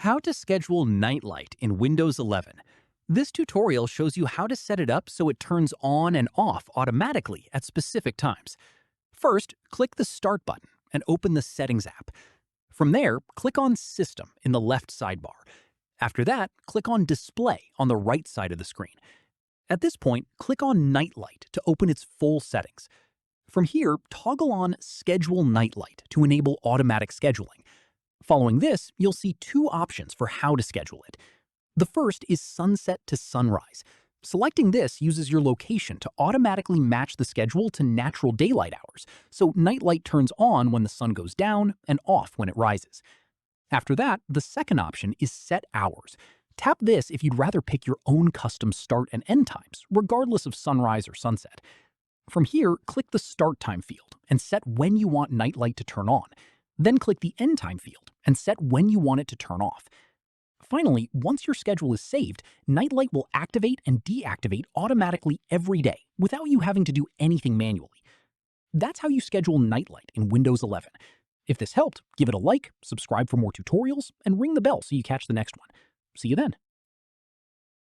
How to schedule nightlight in Windows 11. This tutorial shows you how to set it up so it turns on and off automatically at specific times. First, click the Start button and open the Settings app. From there, click on System in the left sidebar. After that, click on Display on the right side of the screen. At this point, click on Nightlight to open its full settings. From here, toggle on Schedule Nightlight to enable automatic scheduling. Following this, you'll see two options for how to schedule it. The first is sunset to sunrise. Selecting this uses your location to automatically match the schedule to natural daylight hours, so nightlight turns on when the sun goes down and off when it rises. After that, the second option is set hours. Tap this if you'd rather pick your own custom start and end times, regardless of sunrise or sunset. From here, click the Start Time field and set when you want nightlight to turn on. Then click the End Time field and set when you want it to turn off. Finally, once your schedule is saved, Nightlight will activate and deactivate automatically every day without you having to do anything manually. That's how you schedule Nightlight in Windows 11. If this helped, give it a like, subscribe for more tutorials, and ring the bell so you catch the next one. See you then.